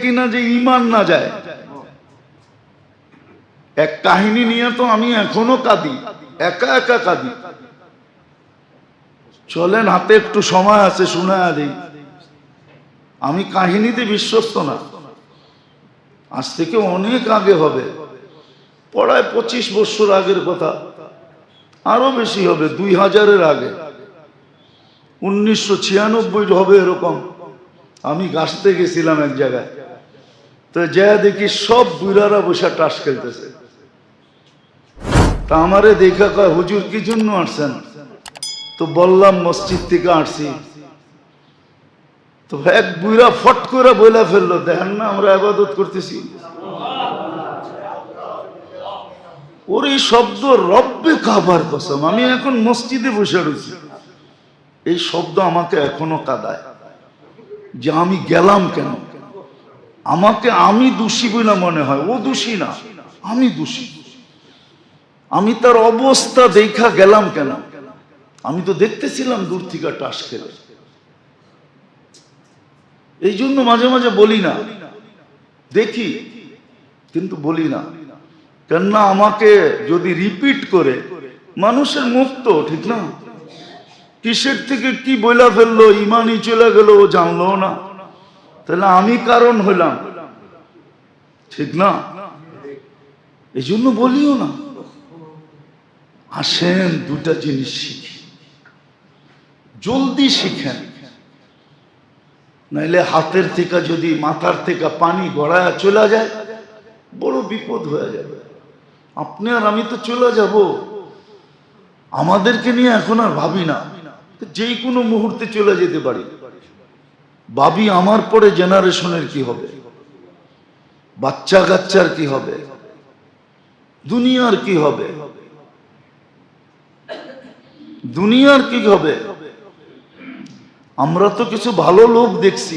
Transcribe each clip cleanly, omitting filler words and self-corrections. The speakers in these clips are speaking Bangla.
কিনা যে ঈমান না যায়। এক কাহিনী নিয়ে তো আমি এখনো কাঁদি, একা একা কাঁদি। চলেন, হাতে একটু সময় আছে, শোনায়া দিই। আমি কাহিনীতে বিশ্বস্ত না, আজ থেকে অনেক আগে হবে, প্রায় 25 বছর আগের কথা, আরো বেশি হবে, 2000-এর আগে, 1996 হবে এরকম। আমি গাছতে গেছিলাম এক জায়গায়, তো যা দেখি সব বুড়ারা বসে টাস খেলতেছে। তা আমারে দেখা কয়, হুজুর কি জন্য আসছেন? তো বললাম মসজিদ থেকে আসছি। তো এক বুড়া ফট করে বইলা ফেললো, দেখেন না আমরা ইবাদত করতেছি। ওর এই শব্দ রব্বে কাবার কসম, আমি এখন মসজিদে বসে রয়েছি, এই শব্দ আমাকে এখনো কাঁদায় যে আমি গেলাম কেন। আমাকে আমি দোষী বলে মনে হয়, ও দোষী না, আমি দোষী। আমি তার অবস্থা দেখা গেলাম কেন? আমি তো দেখতেছিলাম দূর থেকে টাস খেলে। এই জন্য মাঝে মাঝে বলি না, দেখি কিন্তু বলি না, কেননা আমাকে যদি রিপিট করে, মানুষের মুখ তো ঠিক না, কিসের থেকে কি বইলা ফেললো, ইমানই চলে গেল, ও জানলো না, তাহলে আমি কারণ হইলাম, ঠিক না? এই জন্য বলিও না। আসেন দুটা জিনিস শিখি, জলদি শিখেন, নাইলে হাতের থেকে যদি মাথার থেকে পানি গড়ায় চলে যায়, বড় বিপদ হয়ে যাবে। আপনি আর আমি তো চলে যাব, আমাদেরকে নিয়ে এখন আর ভাবি না, যে কোনো মুহূর্তে চলে যেতে পারি। ভাবি আমার পরে জেনারেশনের কি হবে, বাচ্চা কাচ্চার কি হবে, দুনিয়ার কি হবে, দুনিয়ার কি হবে। আমরা তো কিছু ভালো লোক দেখছি,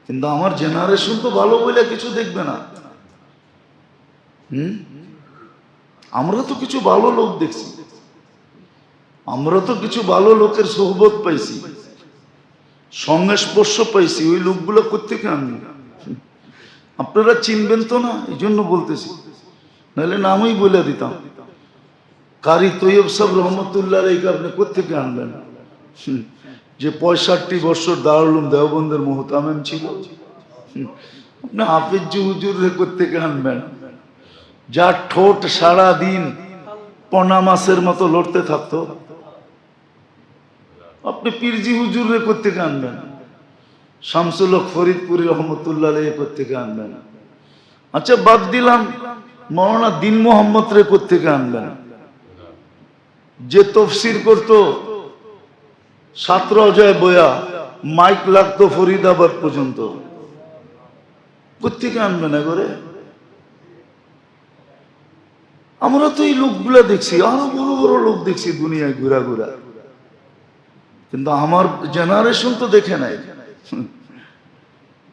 কিন্তু আমার জেনারেশন তো ভালো বলে কিছু দেখবে না। আমরা তো কিছু ভালো লোক দেখছি, আমরা তো কিছু ভালো লোকের সোহবত পাইছি, সংস্পর্শ পাইছি। ওই লোকগুলো কোত্থেকে আনবো? আপনারা চিনবেন তো না, এই জন্য বলতেছি, নাহলে নামই বলে দিতাম। কারি তৈয়ব সাহেব রহমতুল্লাহ এই আপনি কোত্থেকে আনবেন? যে 65 বছর দারুল উলুম দেওবন্দের মুহতামিম ছিল। আপনি হাফিজ হুজুর কোত্থেকে আনবেন? যার ঠোঁট সারা দিন পনা মাছের মতো লড়তে থাকতো। আপনি পীরজি হুজুরে কোত্থেকে আনবেন? শামসুল হক ফরিদপুরি রহমতুল্লাহ কোত্থেকে আনবেন? আচ্ছা বাদ দিলাম, মৌলানা দিন মোহাম্মদ রে কোত্থেকে আনবেন? যে তফসির করতো 17 বয়া, মাইক লাগতো ফরিদাবাদ পর্যন্ত, কোত্থেকে আনবেন এগরে? আমরা তো এই লোকগুলা দেখছি, আরো বড় বড় লোক দেখছি দুনিয়ায় ঘুরা ঘুরা, কিন্তু আমার জেনারেশন তো দেখে নাই।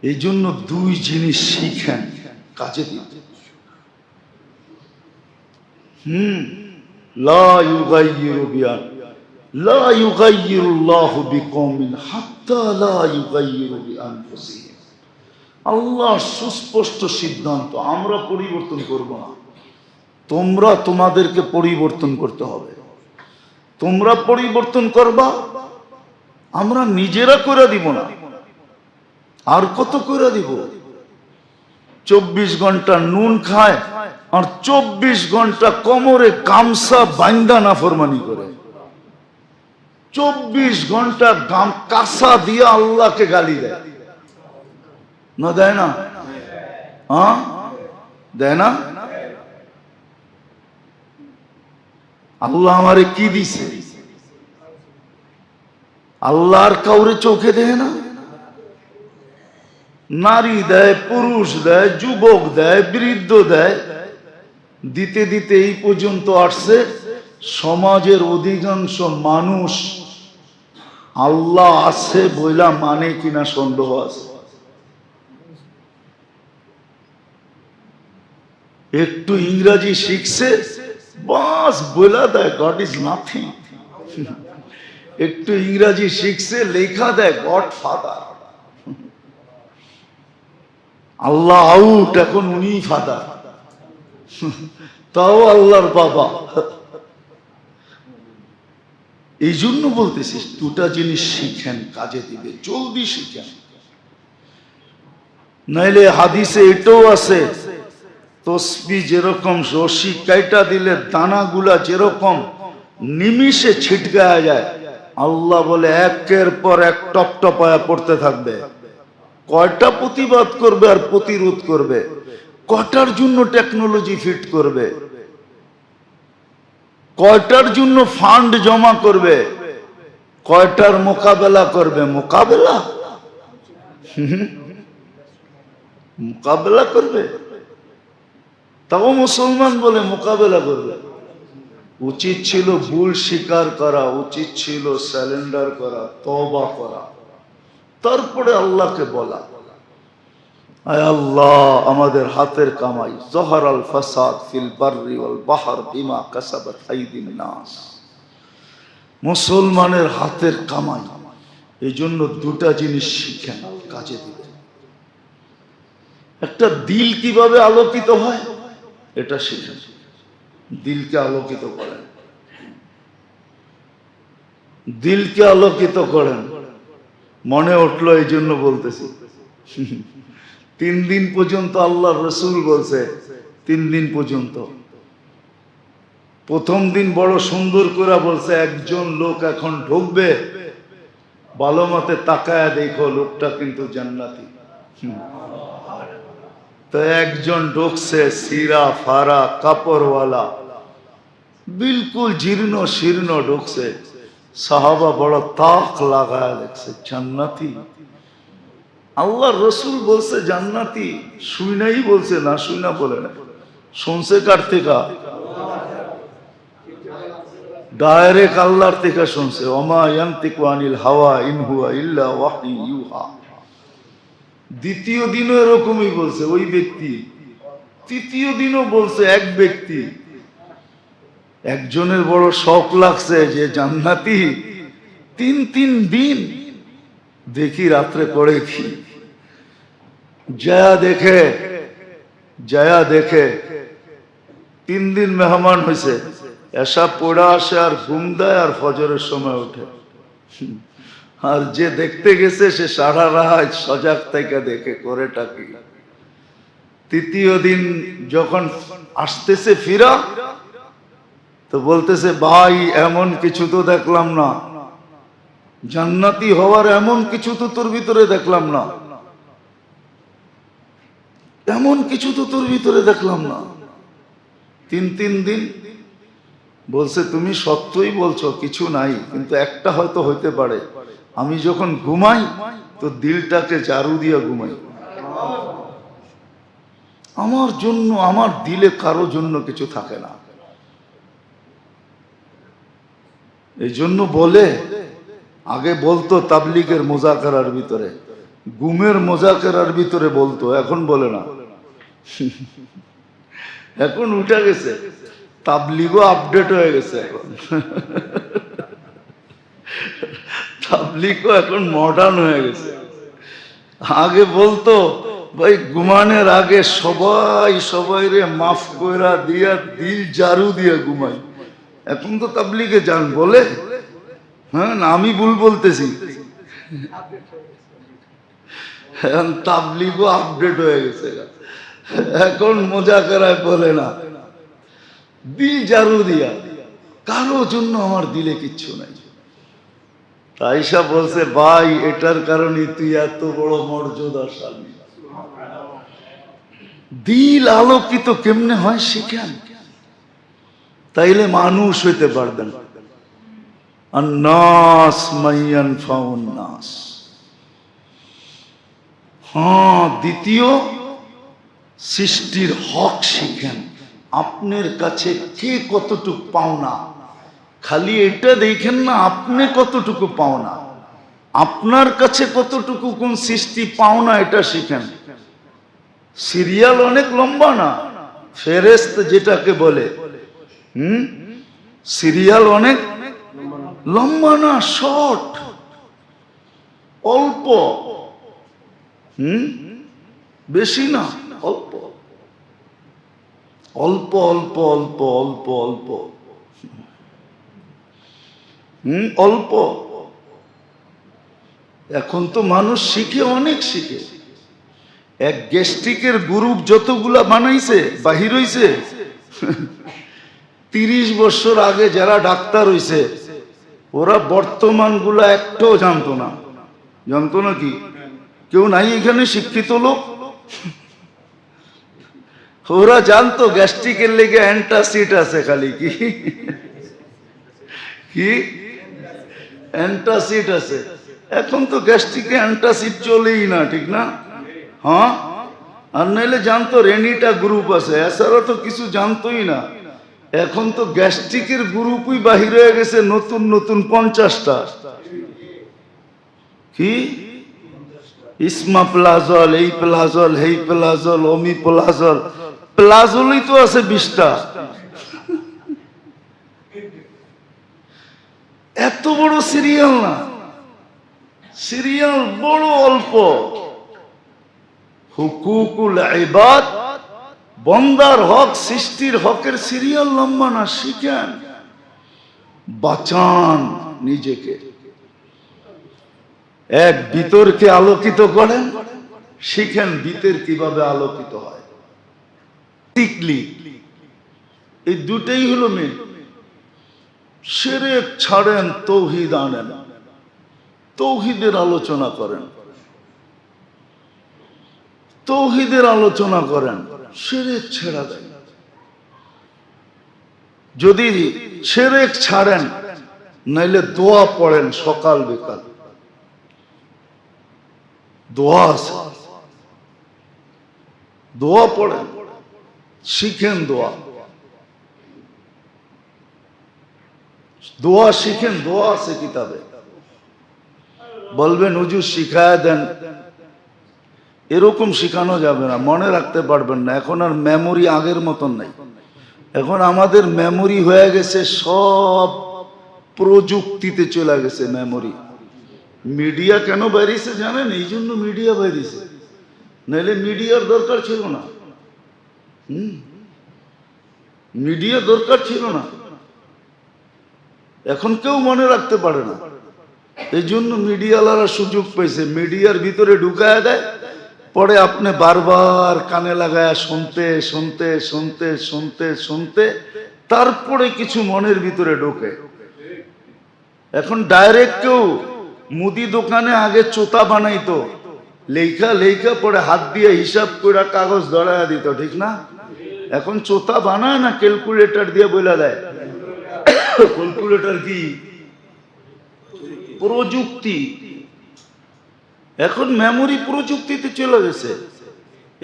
এই জন্য দুই জিনিস শিখেন, কাজে দিন। লা ইউগাইয়িরু বিআন লা ইউগাইয়িরুল্লাহু বিকওমিন হাত্তা লা ইউগাইয়িরু বিআনফুসিহিম। আল্লাহর সুস্পষ্ট সিদ্ধান্ত, আমরা পরিবর্তন করব না, তোমরা তোমাদেরকে পরিবর্তন করতে হবে। তোমরা পরিবর্তন করবা, আমরা নিজেরা করে দিব না। আর কত করে দিব? 24 ঘন্টা নুন খায় আর 24 ঘন্টা কোমরে গামছা বান্দা নাফরমানি করে, 24 ঘন্টা কাঁসা দিয়ে আল্লাহকে গালি দেয় না, দেয় না? হ্যাঁ দেয় না? আল্লাহ আমারে কি দিছে? আল্লাহর কাউরে চোখে দেয় না? নারী দেয়, পুরুষ দেয়, যুবক দেয়, বৃদ্ধ দেয়, দিতে দিতে এই পর্যন্ত আসছে। সমাজের অধিকাংশ মানুষ আল্লাহ আছে বইলা মানে কিনা সন্দেহ আছে। একটু ইংরেজি শিখছে, বাস বইলা দেয় গড ইজ নাথিং। একটু ইংরেজি শিখছে, লেখা দেয় গড ফাদার। আল্লাহ আউট, এখন উনি ফাদার, তাও আল্লাহর বাবা। এই জন্য বলতেছি দুটা জিনিস শিখেন, কাজে দিবে, জলদি শিখেন। নাইলে হাদিসে এটাও আছে, তসবি যেরকম রশি কাইটা দিলে দানাগুলা যেরকম নিমিষে ছিটকায়া যায়, আল্লাহ বলে একের পর এক টপ টপায়া পড়তে থাকবে। কয়টা প্রতিবাদ করবে আর প্রতিরোধ করবে, কয়টার জন্য টেকনোলজি ফিট করবে, কয়টার জন্য ফান্ড জমা করবে, কয়টার মোকাবেলা করবে। মোকাবেলা মোকাবেলা করবে, তাও মুসলমান বলে মোকাবেলা করবে। উচিত ছিল ভুল স্বীকার করা, উচিত ছিল স্যালেন্ডার করা, তওবা করা, তারপরে আল্লাহকে বলা, আয় আল্লাহ আমাদের হাতের কামাই, যহরাল ফাসাদ ফিল বাররি ওয়াল বাহর বিমা কাসাবাত আইদিন নাস। মুসলমানের হাতের কামাই, এই জন্য দুটা জিনিস শিখেন, কাজে দিবে। একটা দিল কিভাবে আলোকিত হয় এটা শিখেন, দিলকে আলোকিত করেন, দিলকে আলোকিত করেন। মনে উঠলো এই জন্য বলতেছি। 3 দিন পর্যন্ত আল্লাহ রসুল বলছে, 3 দিন পর্যন্ত। প্রথম দিন বড় সুন্দর করে বলছে, একজন লোক এখন ঢুকবে, ভালো মতে তাকায়া দেখো লোকটা কিন্তু জান্নাতি। তো একজন ঢুকছে, সিরা ফারা কাপড়ওয়ালা, বিলকুল জীর্ণ শীর্ণ ঢুকছে। সাহাবা বড় তাক লাগায় দেখছে, জান্নাতি। আল্লাহ রসুল বলছে জান্নাতি, শুনাই বলছে, না শুনা বলে না, শুনছে কার থেকে? ডাইরেক্ট আল্লাহর থেকে শুনছে। ওমা ইয়ান্তিকু আনিল হাওয়া ইন হুয়া ইল্লা ওয়াহয়ুন ইউহা। দ্বিতীয় দিনও এরকমই বলছে ওই ব্যক্তি, তৃতীয় দিনও বলছে এক ব্যক্তি। একজনের বড় শখ লাগছে যে জান্নাতি, 3 দিন দেখি রাত্রে করে কি, জয়া দেখে 3 দিন মেহমান হয়েছে, এসা পড়া আসে আর ঘুম দেয় আর ফজরের সময় ওঠে। আর যে দেখতে গেছে সে সারা রাত সজাগ থেকে দেখে করেটা কি। তৃতীয় দিন যখন আসতেছে ফিরা, তো বলতেছে ভাই এমন কিছু তো দেখলাম না, জান্নাতি হওয়ার এমন কিছু তো তোর ভিতরে দেখলাম না, এমন কিছু তো তোর ভিতরে দেখলাম না। 3 দিন বলছে তুমি সত্যই বলছো, কিছু নাই, কিন্তু একটা হয়তো হইতে পারে, আমি যখন ঘুমাই তো দিলটাকে ঝাড়ু দিয়ে ঘুমাই। আমার জন্য, আমার দিলে কারো জন্য কিছু থাকে না। এই জন্য বলে, আগে বলতো তাবলিগের মোজাকারার ভিতরে, গুমের মোজাকারার ভিতরে বলতো, এখন বলে না। এখন উঠে গেছে, তাবলিগও আপডেট হয়ে গেছে। এখন তাবলিগও এখন মডার্ন হয়ে গেছে। আগে বলতো ভাই ঘুমানোর আগে সবাই রে মাফ কইরা দিয়া দিল ঝাড়ু দিয়া ঘুমাই। এখন তো তাবলিগে যান বলে, হ্যাঁ না আমি ভুল বলতেছি? এখন তাবলিগও আপডেট হয়ে গেছে, এখন মোজাকারায় বলে না, দিল ঝাড়ু দিয়া, কারো জন্য আমার দিলে কিচ্ছু নাই। আয়েশা বলছে ভাই এটার কারণে তুই এত বড় মর্যাদাশালী। দিল আলোকিত কেমনে হয় শিখেন, তাইলে মানুষ হইতে পারবেন। আন্নাস মাইয়ান ফাউন নাস। হ্যাঁ, দ্বিতীয় সৃষ্টির হক শিখেন। আপনার কাছে কে কতটুকু পাওনা, খালি এটা দেখেন না আপনি কতটুকু পাওনা, আপনার কাছে কতটুকু কোন সৃষ্টি পাওনা এটা শিখেন। সিরিয়াল অনেক লম্বা না, ফেরেশত যেটাকে বলে, সিরিয়াল অনেক লম্বা না, শর্ট, অল্প। বেশি না, অল্প অল্প অল্প অল্প অল্প অল্প অল্প। এখন তো মানুষ শিখে, অনেক শিখে। এক গ্যাস্ট্রিকের গ্রুপ যতগুলা বানাইছে, বাহির হইছে 30 বছর আগে যারা ডাক্তার হইছে ওরা বর্তমান গুলা একটাও জানতো না। জানতো না কি? কেউ নাই এখানে শিক্ষিত লোক? ওরা জানতো গ্যাস্ট্রিকের লেগে অ্যান্টাসিড আছে, খালি কি কি অ্যান্টাসিড আছে। এখন তো গ্যাস্ট্রিকে অ্যান্টাসিড চলেই না, ঠিক না? হ্যাঁ, আর নাইলে জানতো রেনিটা গ্রুপ আছে, এছাড়া তো কিছু জানতোই না। এখন তো গ্যাস্ট্রিকের গ্রুপই বাহির হয়ে গেছে নতুন নতুন 50টা। কি ইসমা প্লাজল, এই প্লাজল, হেই প্লাজল, অমি প্লাজল, প্লাজলই তো আছে 20টা। এত বড় সিরিয়াল না, সিরিয়াল বড় অল্প। হুকুকুল ইবাদ, বন্দার হক, সৃষ্টির হকের সিরিয়াল লম্বা না। শিখেন, বাঁচান নিজেকে। এক ভিতরকে আলোকিত করেন, শিখেন ভিতর কিভাবে আলোকিত হয়। টিকলি, এই দুটেই হলো মেয়ে। শিরক ছাড়েন, তৌহিদ আনেন, তৌহিদের আলোচনা করেন, তৌহিদের আলোচনা করেন, শিরক ছেড়ে দেন। যদি শিরক ছাড়েন, নাইলে দোয়া পড়েন সকাল বিকাল। দোয়া আছে, দোয়া পড়েন, শিখেন দোয়া, দোয়া শিখেন। দোয়া আছে কিতাবে। বলবেন হুজুর শিখায় দেন, এরকম শিখানো যাবে না, মনে রাখতে পারবেন না। এখন আর মেমোরি আগের মতন নাই। এখন আমাদের মেমোরি হয়ে গেছে সব প্রযুক্তিতে চলে গেছে মেমোরি। মিডিয়া কেন বেরিয়েছে জানেন? এই জন্য মিডিয়া বেরিয়েছে, নাহলে মিডিয়ার দরকার ছিল না। মিডিয়া দরকার ছিল না। এখন কেউ মনে রাখতে পারে না, এই জন্য মিডিয়াওয়ালারা সুযোগ পাইছে, মিডিয়ার ভিতরে ঢুকায় দেয়। পরে আপনি বারবার কানে লাগায় শুনতে শুনতে শুনতে শুনতে শুনতে তারপরে কিছু মনের ভিতরে ঢোকে। এখন ডাইরেক্ট কেউ মুদি দোকানে আগে চোতা বানাইতো, লেখা লেখা পরে হাত দিয়ে হিসাব করে কাগজ ধরায় দিত, ঠিক না? এখন চোতা বানায় না, ক্যালকুলেটর দিয়ে বলে দেয়। ক্যালকুলেটর কি? প্রযুক্তি। এখন মেমোরি প্রযুক্তিতে চলে গেছে।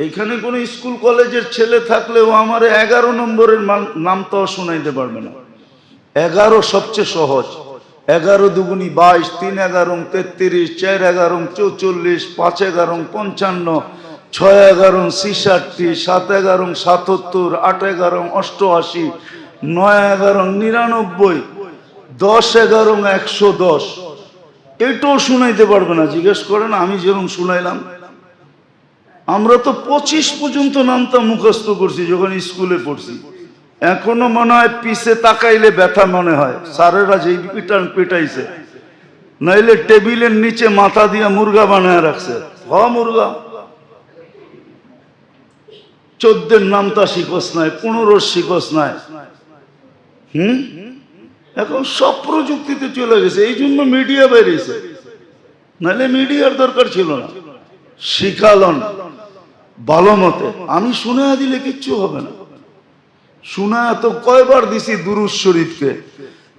এইখানে কোন স্কুল কলেজের ছেলে থাকলেও আমার 11 নম্বরের নামটাও শোনাইতে পারবে না। 11 সবচেয়ে সহজ। 11 দুগুনি 22, 3 11 33, 4 11 44, 5 11 55, 6 11 66, 7 11 77, 8 11 88, 9 11 99, 10 11 110। এটাও শুনাইতে পারবে না। জিজ্ঞেস করেন আমি যেরকম শুনাইলাম। আমরা তো 25 পর্যন্ত নামটা মুখস্থ করছি যখন স্কুলে পড়ছি। এখনো মনে হয় পিছে তাকাইলে ব্যথা মনে হয়। স্যারেরা যেই পিটাইছে, নাইলে টেবিলের নিচে মাথা দিয়ে মুরগা বানায় রাখছে। মুরগা 14 নামটা শিখস নাই, 15 শিখস নাই। এখন সব প্রযুক্তিতে চলে গেছে, এই জন্য মিডিয়া বেরিয়েছে, নাহলে মিডিয়ার দরকার ছিল না। শিখালন ভালো মতে। আমি শুনে দিলে কিচ্ছু হবে না। শুনা তো কয়বার দিছি দুরূদ শরীফকে,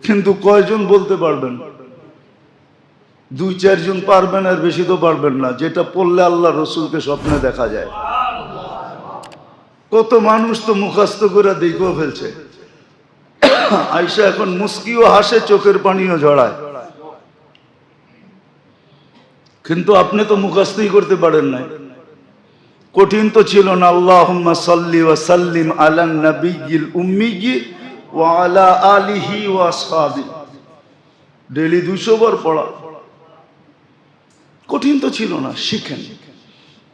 কিন্তু কয়জন বলতে পারবেন? 2-4 জন পারবেন, আর বেশি তো পারবেন না। যেটা পড়লে আল্লাহ রসুলকে স্বপ্নে দেখা যায়। কত মানুষ তো মুখস্থ করে দেখেও ফেলছে। আয়সা এখন মুস্কিও হাসে, চোখের পানিও ঝরায়, কিন্তু আপনি তো মুখস্থই করতে পারেন নাই। কঠিন তো ছিল না। আল্লাহুম্মা সাল্লি ওয়া সাল্লিম আলা নাবিয়্যিল উম্মিয়্যি ওয়া আলা আলিহি ওয়া আসহাবিহি, ডেইলি 200 বার পড়া। কঠিন তো ছিল না। শিখেন,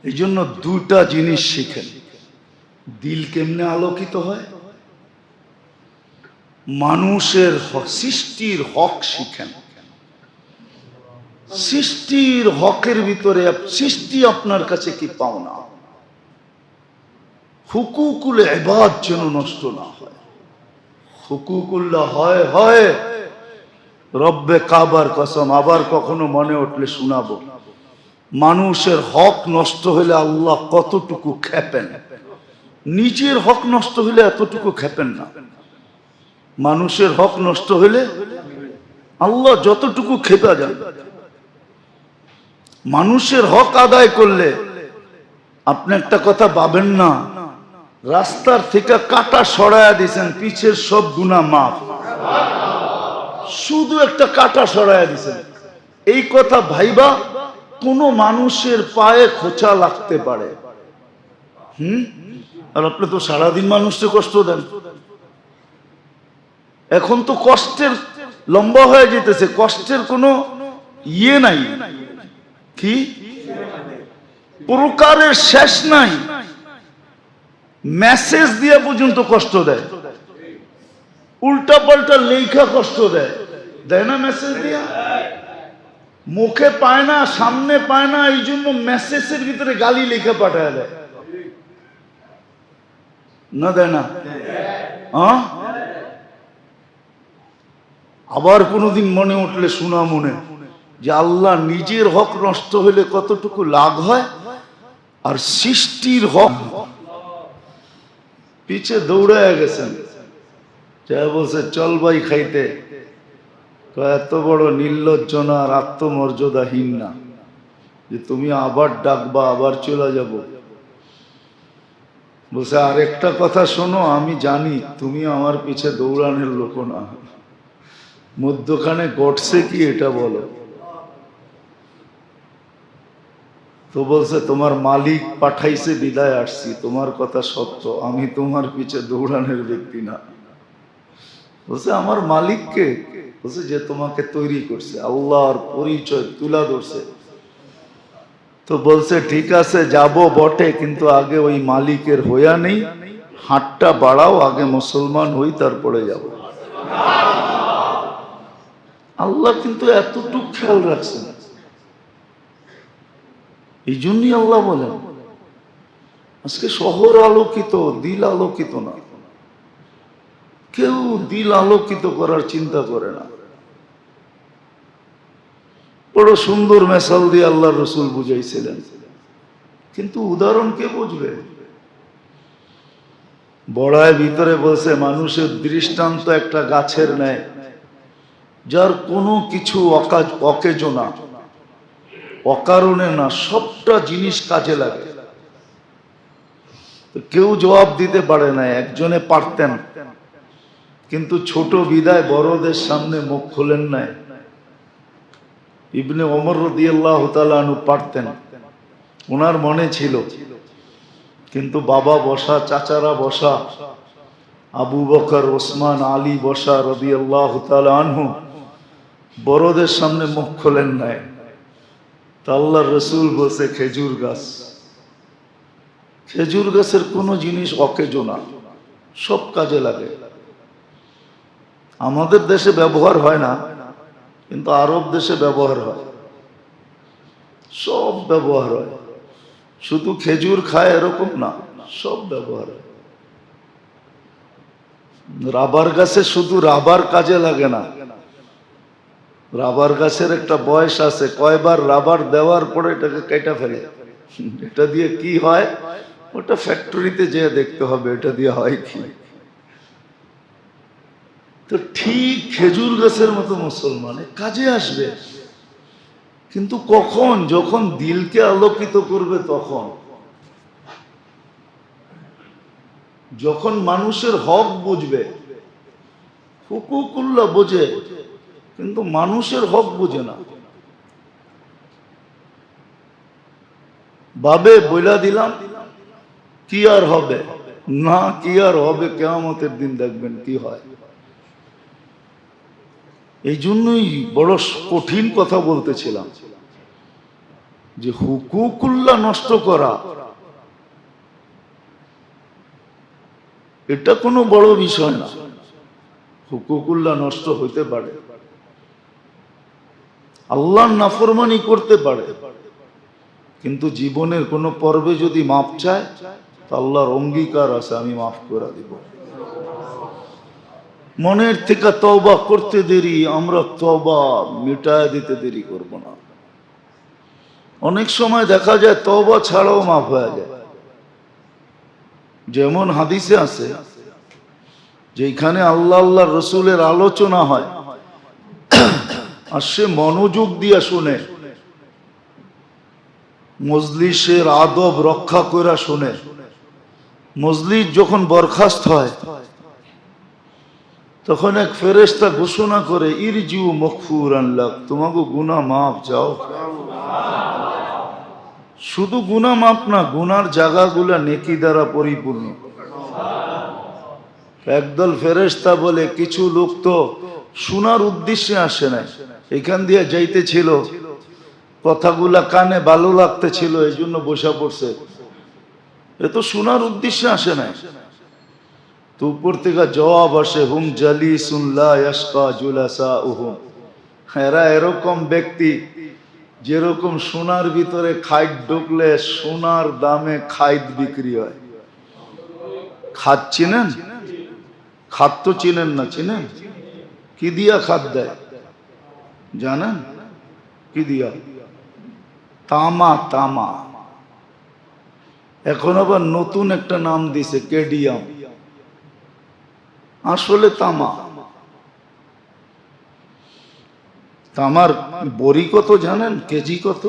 এই জন্য দুটা জিনিস শিখেন। দিল কেমনে আলোকিত হয়, মানুষের সৃষ্টির হক শিখেন। সৃষ্টির হকের ভিতরে সৃষ্টি আপনার কাছে কি পাওনা, হুকুকুল ইবাদ যেন নষ্ট না হয়। হুকুকুল্লাহ হয় হয় রব্বে কাবার কসম, আবার কখনো মনে উঠলে শোনাবো। মানুষের হক নষ্ট হলে আল্লাহ কতটুকু খেপেন, নিজের হক নষ্ট হলে এতটুকু খেপেন না। মানুষের হক নষ্ট হলে আল্লাহ যতটুকু খেপে যান। মানুষের হক আদায় করলে আপনি একটা কথা পাবেন না, রাস্তার থেকে কাটা সরায়া দিয়েছেন, পিছের সব গুনাহ মাফ, শুধু একটা কাটা সরায়া দিয়েছেন। এই কথা ভাইবা কোন মানুষের পায়ে খোঁচা লাগতে পারে। আর আপনি তো সারাদিন মানুষকে কষ্ট দেন। এখন তো কষ্টের লম্বা হয়ে যেতেছে, কষ্টের কোনো ইয়ে নাই, কি প্রকারের শেষ নাই। মেসেজ দিয়ে পর্যন্ত কষ্ট দেয়, উল্টা পাল্টা লেখা কষ্ট দেয়, দেয় না? মেসেজ দিয়া মুখে পায় না, সামনে পায় না, এই জন্য মেসেজের ভিতরে গালি লেখা পাঠায় দেয়, না দেয় না? আবার কোনোদিন মনে উঠলে শোনা মনে যে আল্লাহ নিজের হক নষ্ট হলে কতটুকু লাভ হয়, আর সৃষ্টির হক। পিছে দৌড়ায় গেছেন, যা বলছে চল ভাই খাইতে, এত বড় নির্লজ্জ না আর আত্মমর্যাদাহীন না যে তুমি আবার ডাকবা আবার চলে যাব। বলছে আরেকটা কথা শোনো, আমি জানি তুমি আমার পিছে দৌড়ানোর লোক না, মধ্যখানে ঘটছে কি এটা বলো। তো বলছে তোমার মালিক পাঠাইছে বিদায় আসছি, তোমার কথা সত্য, আমি তোমার পিছে দৌড়ানোর ব্যক্তি না। বলছে আমার মালিককে? বলছে যে তোমাকে তৈরি করছে, আল্লাহর পরিচয় তুলা ধরছে। তো বলছে ঠিক আছে যাব বটে, কিন্তু আগে ওই মালিকের হইয়া নেই, হাতটা বাড়াও, আগে মুসলমান হই তারপরে যাব। আল্লাহ কিন্তু এতটুকু খেয়াল রাখছেন। এই জন্যই আল্লাহ বলেন আজকে শহর আলোকিত, দিল আলোকিত না। কেউ দিল আলোকিত করার চিন্তা করে না। বড় সুন্দর মেসাল দিয়ে আল্লাহ রসুল বুঝাইছিলেন, কিন্তু উদাহরণ কে বুঝবে? বড়ায় ভিতরে বলছে মানুষের দৃষ্টান্ত একটা গাছের ন্যায়, যার কোনো কিছু অকেজো না, অকারণে না, সবটা জিনিস কাজে লাগে। কেউ জবাব দিতে পারে না, একজনে পারতেন, কিন্তু ছোট বিদায় বড়দের সামনে মুখ খোলেন নাই। ইবনে ওমর রাদিয়াল্লাহু তাআলা আনহু পারতেন, ওনার মনে ছিল, কিন্তু বাবা বসা, চাচারা বসা, আবু বকর, ওসমান, আলী বসা রাদিয়াল্লাহু তাআলা আনহু, বড়দের সামনে মুখ খোলেন নাই। তা আল্লাহর রাসূল বলছে খেজুর গাছ, খেজুর গাছের কোনো জিনিস অকেজো না, সব কাজে লাগে। আমাদের দেশে ব্যবহার হয় না, কিন্তু আরব দেশে ব্যবহার হয়, সব ব্যবহার হয়। শুধু খেজুর খায় এরকম না, সব ব্যবহার হয়। রাবার গাছে শুধু রাবার কাজে লাগে না, রাবার গাছের একটা বয়স আছে, কয়বার রাবার দেওয়ার পরে এটাকে কেটে ফেলে। এটা দিয়ে কি হয় ওটা ফ্যাক্টরিতে যেয়ে দেখতে হবে, এটা দিয়ে হয় কি। তো ঠিক খেজুর গাছের মতো মুসলমানের কাজে আসবে, কিন্তু কখন? যখন দিলকে আলোকিত করবে, তখন, যখন মানুষের হক বুঝবে। হুকুকুল্লাহ বোঝে, কিন্তু মানুষের হক বুঝে না। ভাবে বইলা দিলাম, কি আর হবে না, কি আর হবে, কিয়ামতের দিন দেখবেন কি হয়। এই জন্যই বড় কঠিন কথা বলতেছিলাম। যে হুকুকুল্লাহ নষ্ট করা এটা কোনো বড় বিষয় না। হুকুকুল্লাহ নষ্ট হইতে পারে, আল্লাহর নাফরমানি করতে পারে, কিন্তু জীবনের কোনো পর্বে যদি মাপ চায় তো আল্লাহর অঙ্গীকার আছে, আমি মাফ করে দিব। মনের থেকে তওবা করতে দেরি, আমরা তওবা মিটায় দিতে দেরি করব না। অনেক সময় দেখা যায় তওবা ছাড়াও মাফ হয়ে যায়। যেমন হাদিসে আছে, যেখানে আল্লাহ আল্লাহ রসুলের আলোচনা হয় আর সে মনোযোগ দিয়া শুনে, মজলিসের আদব রক্ষা করে শুনে, মজলিস যখন বরখাস্ত হয় তখন এক ফেরেশতা ঘোষণা করে, ইরজিউ মগফুরান লাক, তোমাকে গুনাহ মাফ যাও। শুধু গুনাহ মাফ না, গুনার জায়গাগুলা নেকি দ্বারা পরিপূর্ণ। একদল ফেরেশতা বলে, কিছু লোক তো শোনার উদ্দেশ্যে আসে না, এখান দিয়ে যাইতেছিল, কথাগুলা কানে ভালো লাগতেছিল, এই জন্য বসা পড়ছে, এ তো শোনার উদ্দেশ্যে আসে না। তো উপর থেকে জবাব আসে, হুম জালিসুন লা ইয়াশকা জুলাসাউহুম, এরা এরকম ব্যক্তি যেরকম সোনার ভিতরে খাইট ঢুকলে সোনার দামে খাইট বিক্রি হয়। খাদ চিনেন? খাদ তো চিনেন না, চিনেন? কি দিয়া খাদ দেয় জানেন? কি দিয়া? তামা। তামা। এখন আবার নতুন একটা নাম দিছে, কেডিয়াম। আসলে তামা। তামার বড়ি কত জানেন? কেজি কত?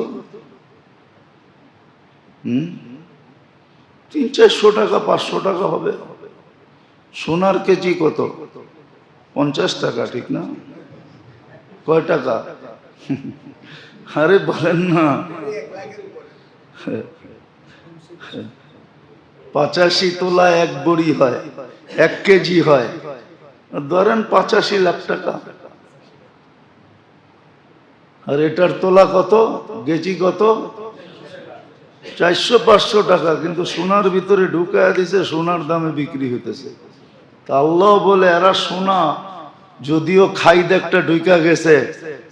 300-400 টাকা, 500 টাকা হবে। সোনার কেজি কত? 50 টাকা, ঠিক না? কয় টাকা? আরে বলেন না, 85 তোলা এক বড়ি হয়, 1 কেজি হয়, ধরেন 85 লাখ টাকা। আর এটার তোলা কত? কেজি কত? 400-500 টাকা। কিন্তু সোনার ভিতরে ঢুকায় দিছে, সোনার দামে বিক্রি হইতেছে। তা আল্লাহ বলে, এরা সোনা যদিও খাইদ একটা ঢুকা গেছে,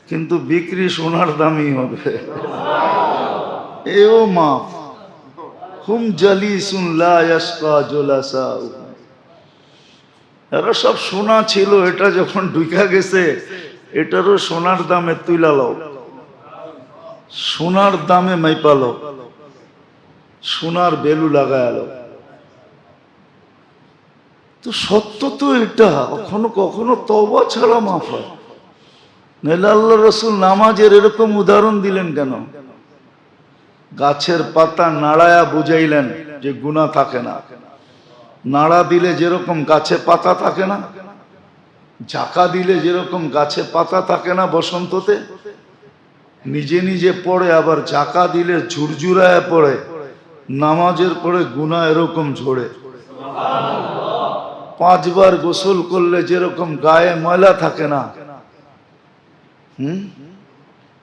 কিন্তু বিক্রি সোনার দামই হবে। এও মাফ। হুম জালিসুন লা ইয়াশকা জুলাসাউহুম, এরা সব সোনা ছিল, এটা যখন ঢুকা গেছে এটারও সোনার দামে তুইলা লও, সোনার দামে মাইপালো, সোনার বেলু লাগায়ালো। তো সত্য তো এটা, কখনো কখনো তওবা ছাড়া মাফ হয়। নাহলে আল্লাহ রসুল নামাজের এরকম উদাহরণ দিলেন কেন? গাছের পাতা নাড়ায়া বুঝাইলেন যে গুনাহ থাকে না। নাড়া দিলে যেরকম গাছে পাতা থাকে না, ঝাঁকা দিলে যেরকম গাছে পাতা থাকে না বসন্ততে, নিজে নিজে পড়ে, আবার ঝাঁকা দিলে ঝুরঝুরায় পড়ে। নামাজের পরে গুনাহ এরকম ঝরে। 5 বার গোসল করলে যেরকম গায়ে ময়লা থাকে না,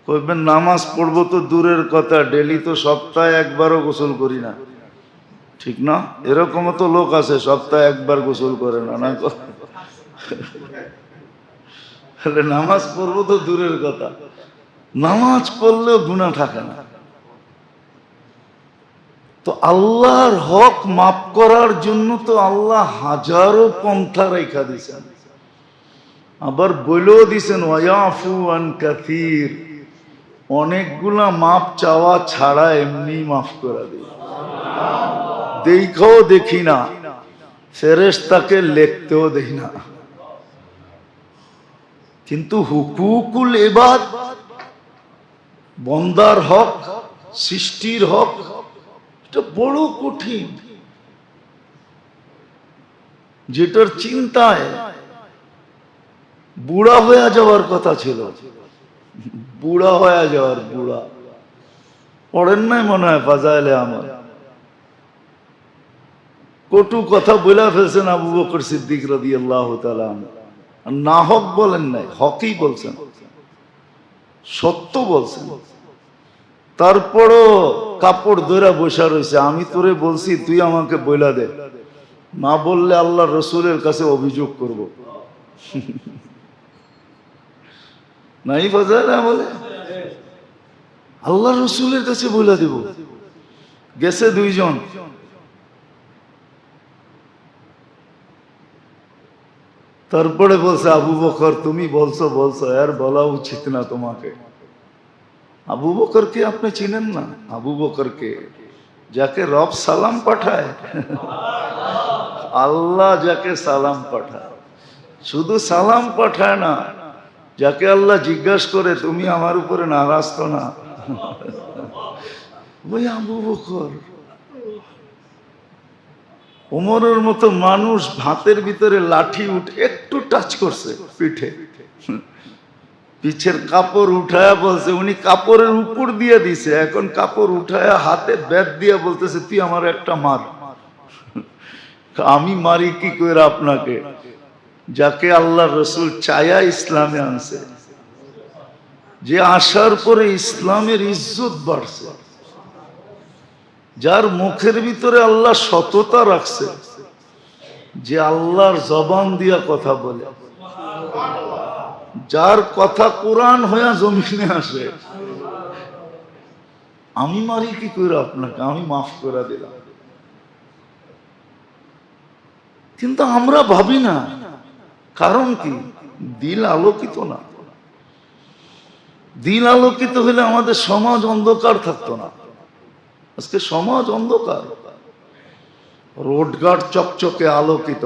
কইবেন নামাজ পড়বো তো দূরের কথা, ডেলি তো সপ্তাহে একবারও গোসল করি না, ঠিক না? এরকমও তো লোক আছে সপ্তাহে একবার গোসল করে না। না, নামাজ পড়বো তো দূরের কথা, নামাজ পড়লেও গুনাহ থাকে না। তো আল্লাহর হক মাফ করার জন্য তো আল্লাহ হাজারো পন্থা রেখা দিয়েছেন, আবার বলেও দিছেন ওয়ায়াফু আন কাসীর, অনেকগুলা মাপ চাওয়া ছাড়া এমনি মাফ করে দিই। দেখাও দেখি না, ফেরেশতাকে লিখতেও দেই না, কিন্তু হুকুকুল ইবাদ, বন্দার হক, সৃষ্টির হক, এটা বড় কঠিন, যেটার চিন্তায় বুড়া হয়ে যাওয়ার কথা ছিল। বুড়া হয়ে যাওয়ার, বুড়া পড়েন নাই মনে হয় ফাজাইলে আমার, কটু কথা বলে ফেলছেন আবু বকর সিদ্দিক রাদিয়াল্লাহু তাআলা আনহু। না হক বলেন নাই, হকই বলছেন, সত্য বলছেন। তারপরও কাপড় ধরে বসে রয়েছে। আমি তোরে বলছি তুই আমাকে বইলা দে, না বললে আল্লাহ রসুলের কাছে অভিযোগ করব। নাই বাজার বলে আল্লাহ রসুলের কাছে বইলা দেব। গেছে দুইজন, তারপরে বলছে আবু বকর তুমি বলছো আর বলা উচিত না তোমাকে। আবু বকরকে আপনি চিনেন না? আবু বকরকে যাকে রব সালাম পাঠায়, আল্লাহ যাকে সালাম পাঠায়, শুধু সালাম পাঠায় না, যাকে আল্লাহ জিজ্ঞাসা করে তুমি আমার উপরে নারাজ তো না, ওই আবু বকর। ওমরের মতো মানুষ ভাতের ভিতরে লাঠি উঠে একটু টাচ করছে পিঠে, পিছের কাপড় উঠায়া বলছে, উনি কাপড়ের উপর দিয়ে দিছে, এখন কাপড় উঠায়া হাতে বেত দিয়া বলতেছে তুই আমার একটা মার। আমি মারি কি করে আপনাকে, যাকে আল্লাহ রসুল চায়া ইসলামে আনছে, যে আসার পরে ইসলামের ইজ্জত বাড়ছে, যার মুখের ভিতরে আল্লাহ সততা রাখছে, যে আল্লাহর জবান দিয়া কথা বলে, যার কথা কোরআন হইয়া জমিনে আসে। আমি মারি কি করে আপনাকে, আমি মাফ করে দিলাম। কিন্তু আমরা ভাবি না, কারণ কি? দিল আলোকিত না। দিল আলোকিত হলে আমাদের সমাজ অন্ধকার থাকতো না। আজকে সমাজ অন্ধকার, রোডঘাট চকচকে আলোকিত,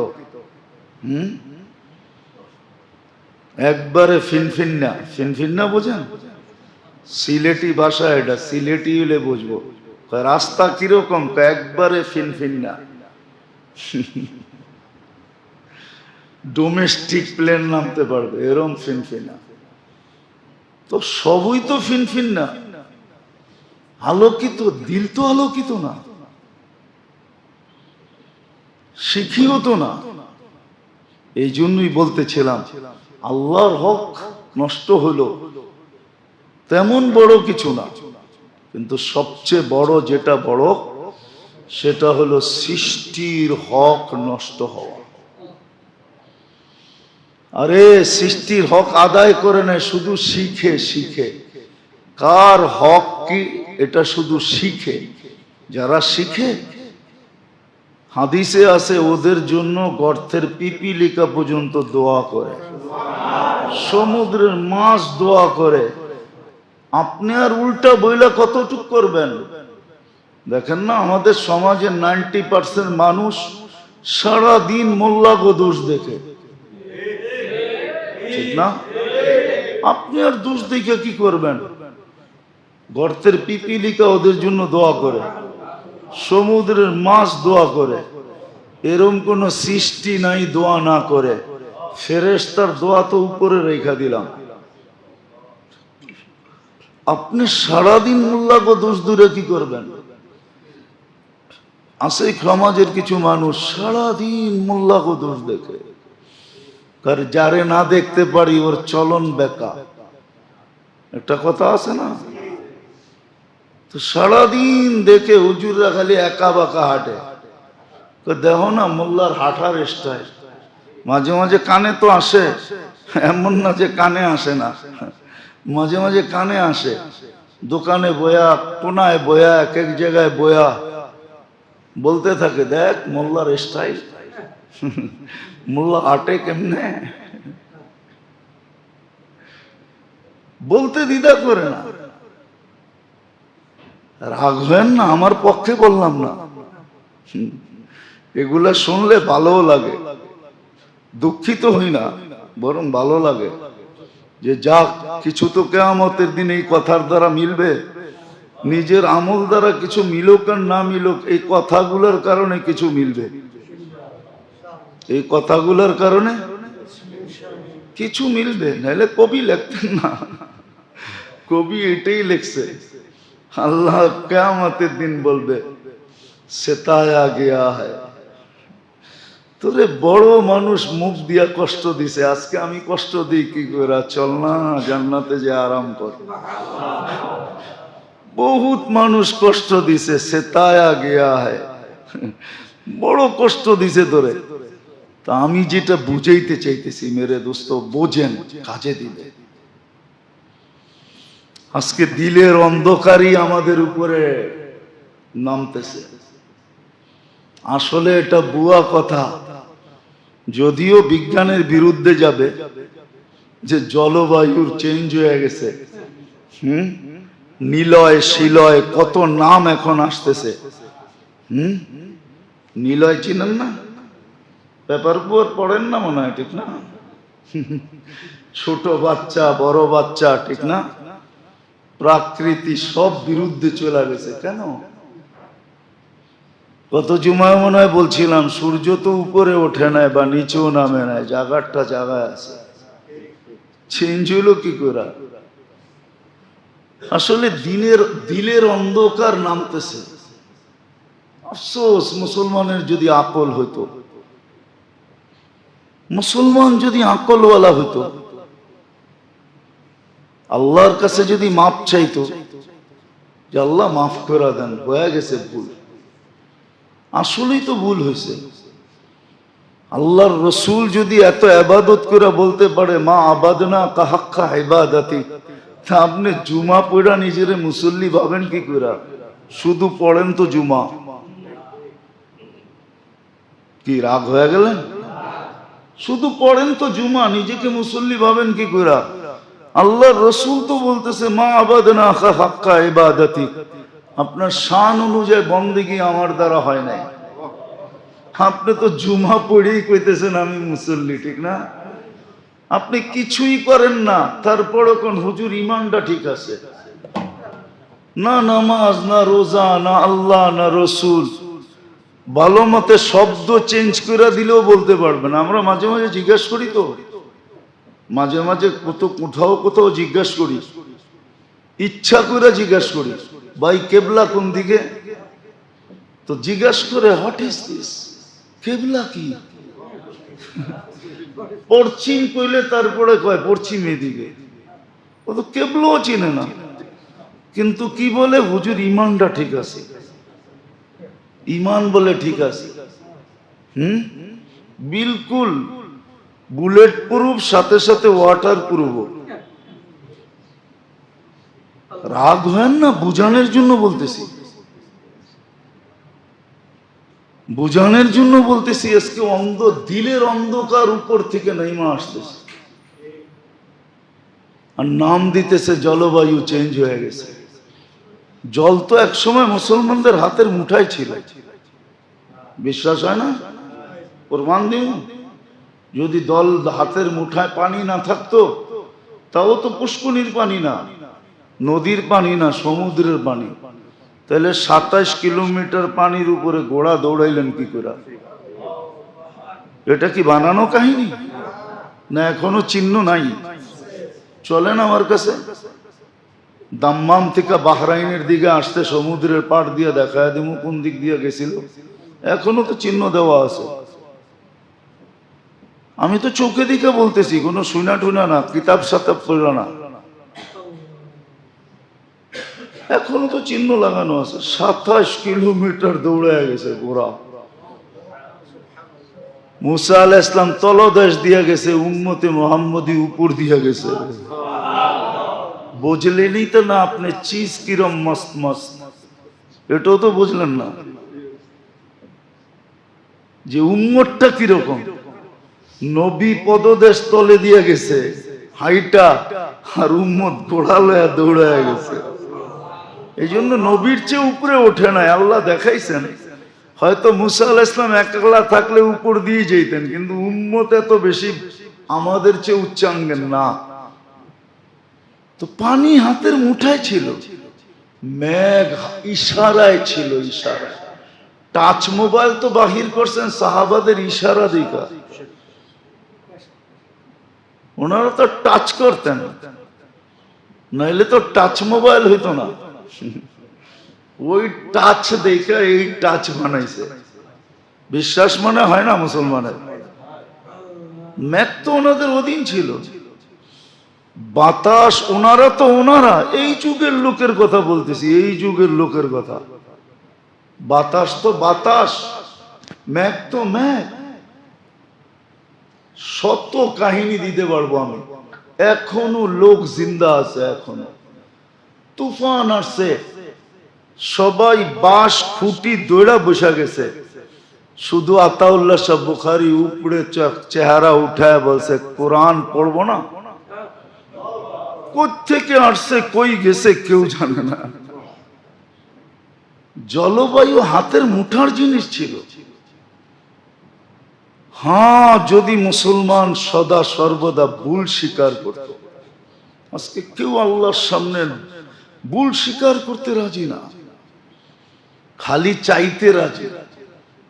একবারে ফিনফিন্না। ফিনফিন্না বোঝেন? সিলেটি ভাষা এটা, সিলেটি হলে বুঝবো। রাস্তা কিরকম? একবারে ফিনফিন্না। ডোমেস্টিক প্লেন নামতে পারবে এরম ফিনফিনা। তো সবই তো ফিনফিন্না, আলোকিত। দিল তো আলোকিত না, শিখিও তো না। এই জন্যই বলতেছিলাম আল্লাহর হক নষ্ট হলো তেমন বড় কিছু না, কিন্তু সবচেয়ে বড় যেটা বড় সেটা হলো সৃষ্টির হক নষ্ট হওয়া। আরে সৃষ্টির হক আদায় করে নেয়, শুধু শিখে কার হক কি এটা শুধু শিখে। যারা শিখে, হাদিসে আছে ওদের জন্য গর্তের পিপিলিকা পর্যন্ত দোয়া করে, সমুদ্রের মাছ দোয়া করে। আপনি আর উল্টা বইলা কতটুক করবেন? দেখেন না আমাদের সমাজে 90% মানুষ সারাদিন মোল্লা গো দোষ দেখে, ঠিক না? আপনি আর দোষ দেখে কি করবেন? গর্তের পিপিলিকা ওদের জন্য দোয়া করে, সমুদ্রের মাছ দোয়া করে। এরম কোন সৃষ্টি নাই দোয়া না করে। ফেরেশতার দোয়া তো উপরে রেখা দিলাম। আপনি সারাদিন মোল্লা গো দোষ দূরে কি করবেন? আছে সমাজের কিছু মানুষ সারাদিন মোল্লা গো দোষ দেখে, যারে না দেখতে পারি ওর চলন বেকা, একটা কথা আছে না? তো সারাদিন দেখে হুজুররা খালি একা বাঁকা হাঁটে। তো দেখো না মোল্লার হাঁটার স্টাইল, মাঝে মাঝে কানে তো আসে, এমন না যে কানে আসে না, মাঝে মাঝে কানে আসে। দোকানে বয়া, কোনায় বয়া, এক এক জায়গায় বয়া বলতে থাকে দেখ মোল্লার স্টাইল, মোল্লা হাঁটে কেমনে, বলতে দ্বিধা করে না। রাগ হয় না, আমার পক্ষে বললাম না। এগুলা শুনলে ভালো লাগে, দুঃখিত হই না, বরং ভালো লাগে যে যাক কিছু তো কিয়ামতের দিন এই কথার দ্বারা মিলবে। নিজের আমল দ্বারা কিছু মিলুক আর না মিলুক, এই কথাগুলোর কারণে কিছু মিলবে। এই কথাগুলোর কারণে কিছু মিলবে, নাহলে কবি লিখতেন না। কবি এটাই লিখছে, আল্লাহ কিয়ামতের দিন বলবে সেতায়া গিয়া হ্যায়। তোরে বড় মানুষ মুখ দিয়া কষ্ট দিছে, আজকে আমি কষ্ট দিই কি করে? চল না জান্নাতে যে আরাম কর। বহুত মানুষ কষ্ট দিছে, সেতায়া গেয়া হ্যায়, বড় কষ্ট দিছে তোরে। তা আমি যেটা বুঝাইতে চাইতেছি মেরে দোস্ত, বোঝেন, কাজে দিলে। আজকে দিলের অন্ধকারই আমাদের উপরে নামতেছে। আসলে এটা বুয়া কথা, যদিও বিজ্ঞানের বিরুদ্ধে যাবে যে জলবায়ুর চেঞ্জ হয়ে গেছে। নিলয় শিলয় কত নাম এখন আসতেছে। নিলয় চিনেন না? পেপার পড়েন না মনে হয়, ঠিক না? ছোট বাচ্চা বড় বাচ্চা, ঠিক না? প্রকৃতি সব বিরুদ্ধে চলে গেছে। কেন? গত জুমায় মনে হয় বলছিলাম, সূর্য তো উপরে ওঠে নাই বা নিচেও নামে নাই, জায়গাটা জায়গায় আছে। চেঞ্জ হলো কি করে? আসলে দিলের অন্ধকার নামতেছে। আফসোস, মুসলমানের যদি আকল হইতো, মুসলমান যদি আকলওয়ালা হইতো, আল্লাহর কাছে যদি মাপ চাইতো যে আল্লাহ মাফ করে দেন, হয়ে গেছে ভুল, আসলেই তো ভুল হয়েছে। আল্লাহর রসুল যদি এত ইবাদত করে বলতে পারে মা আবাদনা কাহাক্কা ইবাদাতি, তা আপনি জুমা পড়া নিজেরে মুসল্লি ভাবেন কি করে? শুধু পড়েন তো জুমা, কি রাগ হয়ে গেলেন? শুধু পড়েন তো জুমা, নিজেকে মুসল্লি ভাবেন কি করে? আল্লাহর রসুল তো বলতেছে মা আবাদনা কাহাক্কা ইবাদাতি, আপনার শান অনুযায়ী বন্দেগী আমার দ্বারা হয় নাই। আপনি তো জুমা পড়েই কইতেছেন আমি মুসল্লি, ঠিক না? আপনি কিছুই করেন না, তারপরে কোন হুজুর ইমানটা ঠিক আছে না? নামাজ না রোজা না আল্লাহ না রসুল, ভালো মতে শব্দ চেঞ্জ করে দিলেও বলতে পারবেন। আমরা মাঝে মাঝে জিজ্ঞাসা করি তো, মাঝে মাঝে কোথাও জিজ্ঞাসা করি, ইচ্ছা করে জিজ্ঞাসা করি, ভাই কেবলা কোন দিকে? তো জিজ্ঞাসা করে হোয়াট ইজ দিস, কেবলা কি? পশ্চিম কইলে তারপরে কয় পশ্চিম এদিকে। ও তো কেবলাও চিনে না, কিন্তু কি বলে হুজুর ইমানটা ঠিক আছে, ইমান বলে ঠিক আছে। বিলকুল বুলেট প্রুফ, সাথে সাথে ওয়াটার প্রুফ। রাগ হয় না, বুঝানোর জন্য বলতেছি, বুঝানোর জন্য বলতেছি। আজকে দিলের অন্ধকার উপর থেকে নেমে আসতেছে, আর নাম দিতেছে জলবায়ু চেঞ্জ হয়ে গেছে। জল তো একসময় মুসলমানদের হাতের মুঠায় ছিল, বিশ্বাস হয় না? প্রমাণ দিন, যদি হাতের মুঠায় পানি না থাকতো, তাও তো পুষ্করিণীর পানি না, নদীর পানি না, সমুদ্রের পানি, তাহলে 27 কিলোমিটার পানির উপরে ঘোড়া দৌড়াইলেন কি করে? এটা কি বানানো কাহিনী না এখনো চিহ্ন নাই? চলেন আমার কাছে, দাম্মাম থেকে বাহরাইনের দিকে আসতে সমুদ্রের পাড় দিয়ে দেখায় দিব কোন দিক দিয়ে গেছিল, এখনো তো চিহ্ন দেওয়া আছে। আমি তো চোখে দিকে বলতেছি, কোনো শুনা টুনা না, কিতাব সাতাব পড়ল না, এখনো তো চিহ্ন লাগানো আছে। 27 কিলোমিটার দৌড়ে গেছে ঘোড়া। মুসা আলাইহিস সালাম তলদেশ দিয়া গেছে, উম্মতে মুহাম্মদী উপর দিয়া গেছে। বুঝলেনই তো না আপনি চিজ কিরম মস্ত মস্ত, এটাও তো বুঝলেন না যে উম্মতটা কিরকম। নবী পদদেশ তলে দিয়ে গেছে হাইটা, আর উম্মত ঘোড়া লয়া দৌড়ায় গেছে। এই জন্য নবীর চেয়ে উপরে ওঠে নাই, আল্লাহ দেখাইছেন। হয়তো মুসা আলাইহিস সালাম একলা থাকলে উপর দিয়ে যেতেন, কিন্তু উম্মত এত বেশি আমাদের চেয়ে উচ্চাঙ্গের না। তো পানি হাতের মুঠায় ছিল, মেঘ ইশারায় ছিল, ইশারায়। টাচ মোবাইল তো বাহির করছেন সাহাবাদের ইশারা দিকা, ওনারা তো টাচ করতেন, নাইলে তো টাচ মোবাইল হইতো না। ওই টাচ দেখে এই টাচ বানাইছে। বিশ্বাস মানে হয় না মুসলমানের? ম্যাথ তো ওনাদের অধীন ছিল। বাতাস ওনারা তো ওনারা, এই যুগের লোকের কথা বলতেছি, এই যুগের লোকের কথা। বাতাস তো বাতাস, ম্যাঘ তো ম্যাঘ। শত কাহিনী দিতে পারবো আমি, এখনো লোক জিন্দা আছে, এখনো তুফান আসছে, সবাই বাঁশ খুঁটি দৌড়া বসে গেছে, শুধু আতাউল্লাহ শাহ বুখারী উপরে চেহারা উঠায় বলছে কোরআন পড়বো না। কোত্থেকে আসছে কই গেছে কেউ জানে না। জলবায়ু হাতের মুঠার জিনিস ছিল। হ্যাঁ, যদি মুসলমান সদা সর্বদা ভুল স্বীকার করত। আজকে কেউ আল্লাহর সামনে ভুল স্বীকার করতে রাজি না, খালি চাইতে রাজি।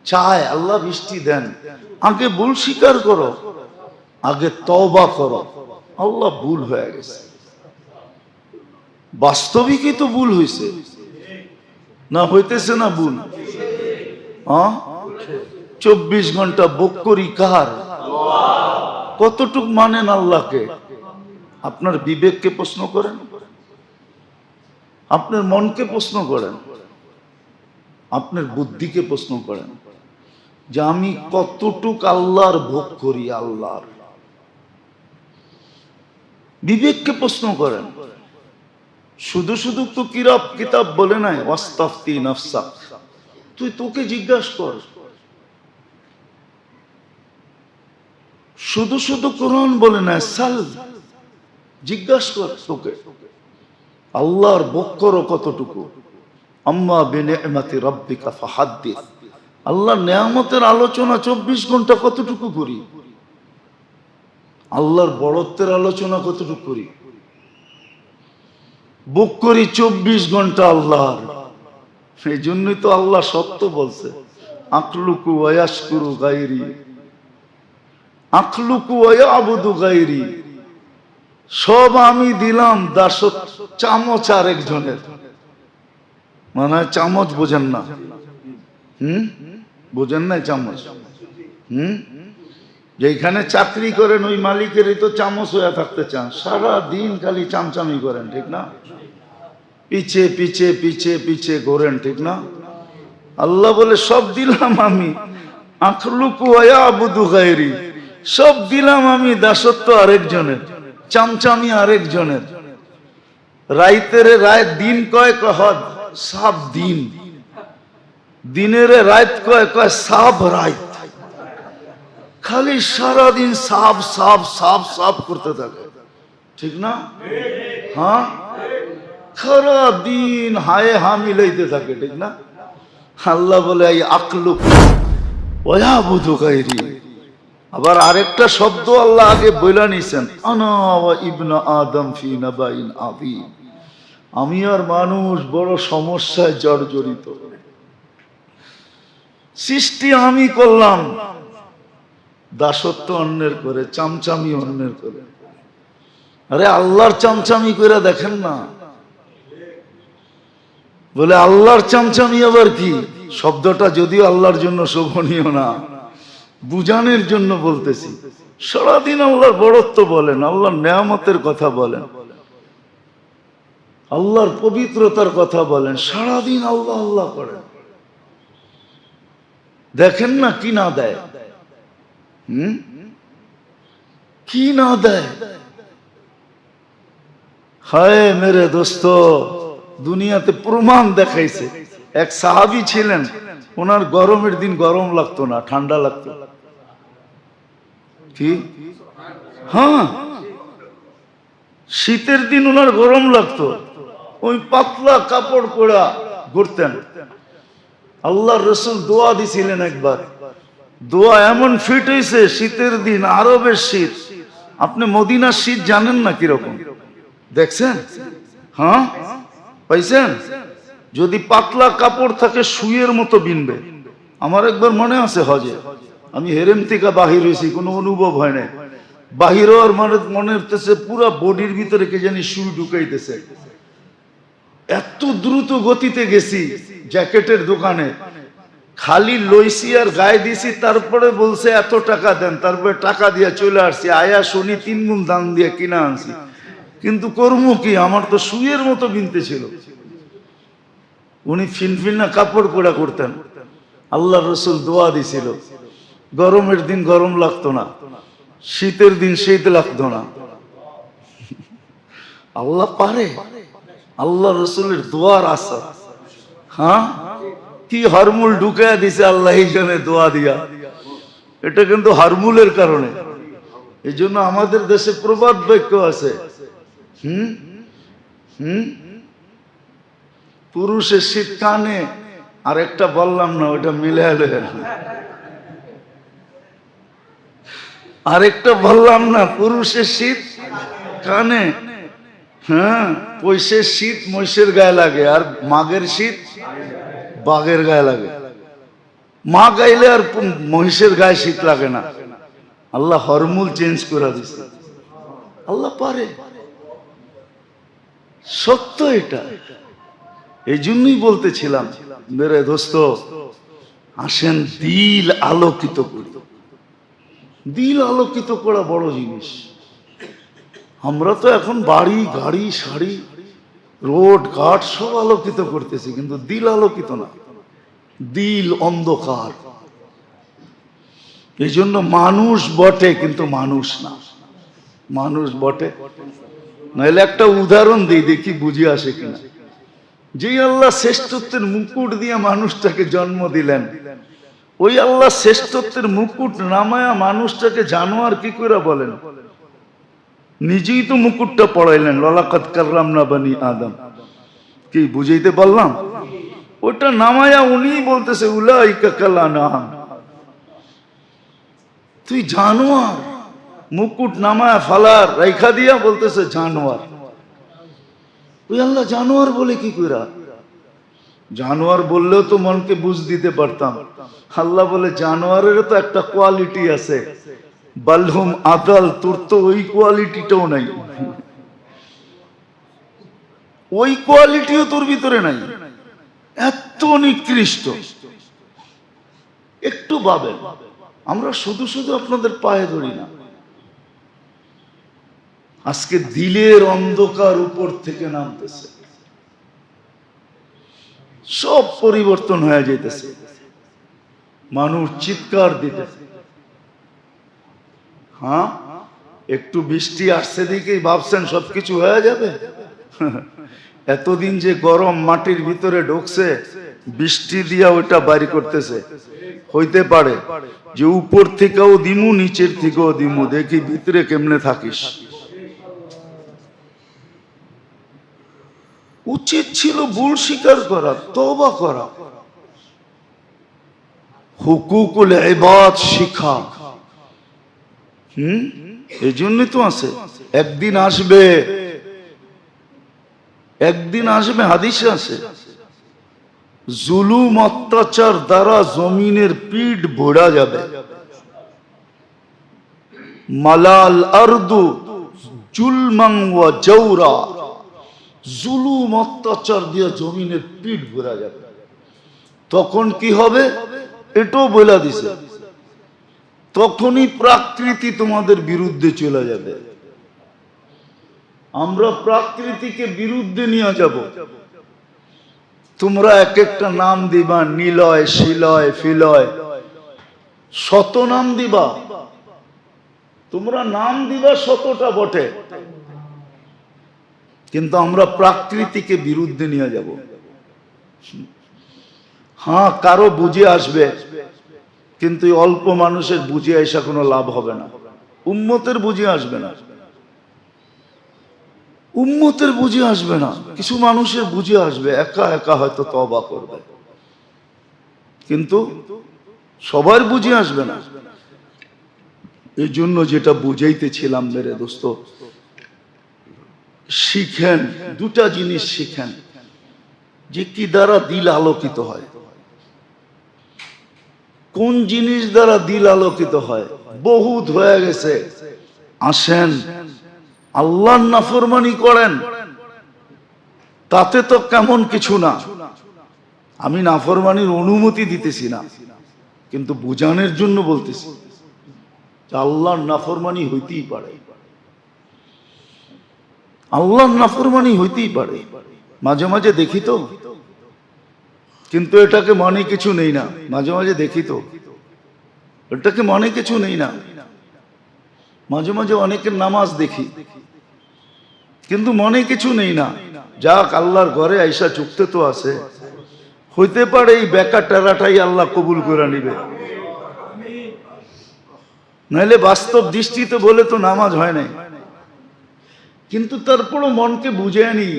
চায় আল্লাহ বৃষ্টি দেন, আগে ভুল স্বীকার করো, আগে তওবা করো, আল্লাহ ভুল হয়ে গেছে। বাস্তবিকই তো ভুল হয়েছে না, হইতেছে না ভুল? 24 ঘন্টা ভোগ করি কার? কতটুক মানেন আল্লাহকে? আপনার বিবেককে প্রশ্ন করেন, আপনার মনকে প্রশ্ন করেন, আপনার বুদ্ধিকে প্রশ্ন করেন যে আমি কতটুক আল্লাহর ভোগ করি। আল্লাহর বিবেককে প্রশ্ন করেন। শুধু শুধু তো কিতাব বলে নাই ওয়াস্তাফতি নাফসাক, তুই তোকে জিজ্ঞাসা কর। শুধু শুধু কোরআন বলে নাই, সাল জিজ্ঞাসা কর তোকে, আল্লাহর ভোগ করো কতটুকু। আম্মা বিনিআমাতি রাব্বিকা ফাহাদ্দিস, আল্লাহর নেয়ামতের আলোচনা 24 ঘন্টা কতটুকু করি? আল্লাহর বড়ত্বের আলোচনা কতটুকু করি? ভোগ করি 24 ঘন্টা আল্লাহর। এই জন্যই তো আল্লাহ সত্য বলছে, আখলুকু ওয়া ইয়াশকুরু গায়রি, আখলুকু ওয়া ইয়াবুদু গায়রি। সব আমি দিলাম, দাসত্ব চামচ আরেকজনের। মানে চামচ বোঝেন না? বোঝেন না চামচ? যেখানে চাকরি করেন ওই মালিকেরই তো চামচ হয়ে থাকতে চান, সারা দিন খালি চামচামি করেন, ঠিক না? পিছে পিছে পিছে পিছে ঘোরেন, ঠিক না? আল্লাহ বলে সব দিলাম আমি, আখলুকু ওয়া ইয়াবুদু গায়রি, সব দিলাম আমি, দাসত্ব আরেকজনের, চামচামি আরেকজনের। রাইতের রায় দিন কয় কহদ সাব দিন, দিনের রাত কয় কয় সাব রাত। খালি সারাদিন সাব সাব সাব সাব করতে থাকে, ঠিক না? হ্যাঁ, সারা দিন হায় হা মিলাইতে থাকে, ঠিক না? আল্লাহ বলে এই আকলুক ওয়া ইয়াবুদু গায়রি। আবার আরেকটা শব্দ আল্লাহ আগে বইলা নিছেন, আনা ওয়া ইবনু আদম ফি নাবাইন আযীম, আমি আর মানুষ বড় সমস্যায় জর্জরিত। সৃষ্টি আমি করলাম, দাসত্ব অন্যের করে, চামচামি অন্যের করে। আরে আল্লাহর চামচামি করে দেখেন না। বলে আল্লাহর চামচামি আবার কি? শব্দটা যদিও আল্লাহর জন্য শোভনীয় না, বুঝানোর জন্য বলতেছি। সারাদিন আল্লাহর বড়ত্ব বলেন, আল্লাহর নেয়ামতের কথা বলেন, আল্লাহর পবিত্রতার কথা বলেন, সারাদিন আল্লাহ আল্লাহ করেন। দেখেন না কি না দেয়, কি না দেয়। হায় মেরে দোস্ত, দুনিয়াতে প্রমাণ দেখাইছে। এক সাহাবী ছিলেন, ওনার গরমের দিন গরম লাগতো না, ঠান্ডা লাগতো। কি? হ্যাঁ, শীতের দিন ওনার গরম লাগতো, ওই পাতলা কাপড় পরা ঘুরতেন। আল্লাহর রাসূল দোয়া দিছিলেন একবার, দোয়া এমন ফিট হয়েছে, শীতের দিন আরবের শীত। আপনি মদিনার শীত জানেন না কিরকম, দেখছেন? হ্যাঁ, পাইছেন? যদি পাতলা কাপড় থাকে সুইয়ের মতো বিনবে। আমার একবার মনে আছে হজে আমি হেরেম থেকে বাহির হয়েছি, কোনো অনুভব হয় না। বাহির হওয়ার মনে হতেছে পুরা বডির ভিতরে কে জানি সুই ঢুকাইতেছে। এত দ্রুত গতিতে গেছি, জ্যাকেটের দোকানে খালি লইছি আর গায়ে দিছি, তারপরে বলছে এত টাকা দেন, তারপরে টাকা দিয়ে চলে আসছি। আয়া শুনি 3 গুণ দাম দিয়ে কিনা আনছি। কিন্তু কর্ম কি, আমার তো সুইয়ের মতো বিনতে ছিল। উনি ফিনফিনা কাপড় পোড়া করতেন, আল্লাহ রসুল দোয়া দিছিল, গরমের দিন গরম লাগতো না, শীতের দিন শীত লাগতো না। আল্লাহ পারে, আল্লাহ রসুলের দোয়ার আশা। হ্যাঁ, কি হরমুল ঢুকাইয়া দিছে আল্লাহ এইখানে দোয়া দিয়া। এটা কিন্তু হরমুলের কারণে। এই জন্য আমাদের দেশে প্রবাদ বাক্য আছে, পুরুষের শীত কানে, আর একটা বললাম না, ওটা মিলে আরেকটা বললাম না, পুরুষের শীত কানে, হ্যাঁ, পয়সের শীত মহিষের গায়ে লাগে, আর মাঘের শীত বাঘের গায়ে লাগে। মা গাইলে আর মহিষের গায়ে শীত লাগে না। আল্লাহ হরমুল চেঞ্জ করে দিচ্ছে। আল্লাহ পারে, সত্য এটা। এই জন্যই বলতেছিলাম, মেরে দোস্ত, আসেন দিল আলোকিত করি। দিল আলোকিত করা বড় জিনিস। আমরা তো এখন বাড়ি গাড়ি শাড়ি রোড ঘাট সব আলোকিত করতেছি, কিন্তু দিল আলোকিত না, দিল অন্ধকার। এই জন্য মানুষ বটে কিন্তু মানুষ না, মানুষ বটে। নাহলে একটা উদাহরণ দিই, দেখি বুঝে আসে কিনা। যে আল্লাহ শ্রেষ্ঠত্বের মুকুট দিয়ে মানুষটাকে জন্ম দিলেন, ওই আল্লাহ শ্রেষ্ঠত্বের মুকুট নামায়া মানুষটাকে জানোয়ার কি করে বলেন? নিজেই তো মুকুটটা পড়াইলেন, লাকাদ কাররামনা বানি আদম। কি বুঝাইতে পারলাম? ওটা নামায়া উনিই বলতেছে উলাইকা কাল আনআম। তুই জানোয়ার, মুকুট নামায়া ফালার রাইখা দিয়া বলতেছে জানোয়ার। ওই আল্লাহ জানোয়ার বলে কি কইরা? জানোয়ার বললেও তো মনকে বুঝ দিতে পারতাম। আল্লাহ বলে জানোয়ারের তো একটা কোয়ালিটি আছে, বালহুম আদাল, তোর তো ওই কোয়ালিটিটাও নাই, ওই কোয়ালিটিও তোর ভিতরে নাই, এত নিকৃষ্ট। একটু ভাবেন, আমরা শুধু শুধু আপনাদের পায়ে ধরি না, আজকে দিলের অন্ধকার উপর থেকে নামতেছে, সব পরিবর্তন হয়ে যেতেছে, মানুষ চিৎকার দিতেছে। হ্যাঁ, একটু বৃষ্টি আসছে দিকেই ভাবছেন সবকিছু হয়ে যাবে। এতদিন যে গরম মাটির ভিতরে ঢুকছে, বৃষ্টি দিয়া ওইটা বাইরে করতেছে। হইতে পারে যে উপর থেকেও দিমু, নিচের থেকেও দিমু, দেখি ভিতরে কেমনে থাকিস। উচিত ছিল ভুল স্বীকার করা, তওবা করা, হুকুকুল ইবাদ শিখা। এই জন্যই তো আছে, একদিন আসবে, একদিন আসবে, হাদিসে আছে, জুলুম অত্যাচার দ্বারা জমিনের পিঠ ভরা যাবে। মালাল আরদু জুলমান ওয়া জাওরা, জুলুম অত্যাচার দিয়ে জমিনের পিঠ ভরা যাবে। তখন কি হবে এটাও বলে দিছে, তখনই প্রকৃতি তোমাদের বিরুদ্ধে চলে যাবে। আমরা প্রকৃতিকে বিরুদ্ধে নিয়ে যাব। তোমরা এক একটা নাম দিবা, নিলয়, শিলয়, ফিলয়, শত নাম দিবা, তোমরা নাম দিবা শতটা বটে, কিন্তু আমরা প্রকৃতিকে বিরুদ্ধে নিয়ে যাব। হ্যাঁ, কারো বুঝে আসবে, কিন্তু অল্প মানুষের বুঝে আসা কোনো লাভ হবে না। উম্মতের বুঝে আসবে না, উম্মতের বুঝে আসবে না, কিছু মানুষের বুঝে আসবে, একা একা হয়তো তওবা করবে, কিন্তু সবার বুঝে আসবে না। এই জন্য যেটা বুঝাইতেছিলাম মেরে দোস্ত, শিখেন, দুটা জিনিস শিখেন, যে কি দ্বারা দিল আলোকিত হয়। কোন জিনিস দ্বারা দিল আলোকিত হয়? বহুত হয়ে গেছে। আসেন আল্লাহর নাফরমানি করেন, তাতে তো কেমন কিছু না, আমি নাফরমানির অনুমতি দিতেছি না, কিন্তু বুঝানোর জন্য বলতেছি আল্লাহর নাফরমানি হইতেই পারে। আল্লাহর নাফরমানি হইতেই পারে, মাঝে মাঝে দেখি তো, কিন্তু এটাকে মনে কিছু নেই না। মাঝে মাঝে দেখি তো, এটাকে মনে কিছু নেই না। মাঝে মাঝে অনেকের নামাজ দেখি, কিন্তু মনে কিছু নেই না। যাক, আল্লাহর ঘরে আইসা চুক্তে তো আছে, হইতে পারে এই বেকা টেরাটাই আল্লাহ কবুল করে নিবে, নাহলে বাস্তব দৃষ্টিতে বলে তো নামাজ হয় নাই। কিন্তু তারপরও মনকে বুঝে আনি।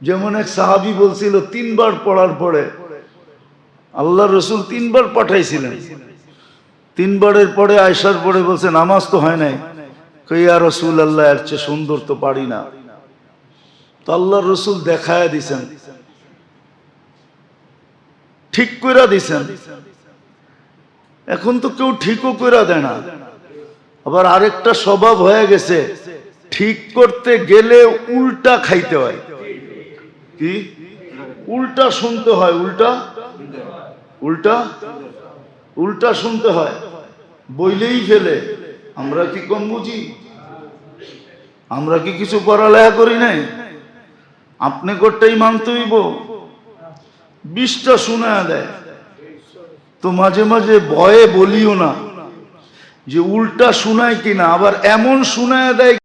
যেমন এক সাহাবী বলছিল 3 বার পড়ার পরে আল্লাহ রসুল 3 বার পাঠাইছিলেন, 3 বারের পরে আয়সার পরে বলছে নামাজ তো হয় নাই। ইয়া রাসূলুল্লাহ, এর চেয়ে সুন্দর তো পারি না। তো আল্লাহ রসুল দেখায় দিছেন, ঠিক কইরা দিছেন। এখন তো কেউ ঠিকও কইরা দেয় না। আবার আরেকটা স্বভাব হয়ে গেছে, ঠিক করতে গেলে উল্টা খাইতে হয়। কি উল্টা শুনতে হয়? উল্টা উল্টা উল্টা শুনতে হয়, বইলেই ফেলে। আমরা কি কম বুঝি? আমরা কি কিছু পড়ালেখা করি নাই? আপনি গোটাই মানতে হইব, 20টা শোনায়া দেয়। তো মাঝে মাঝে ভয়ে বলিও না যে উল্টা শোনায় কিনা, আবার এমন শোনায়া দেয়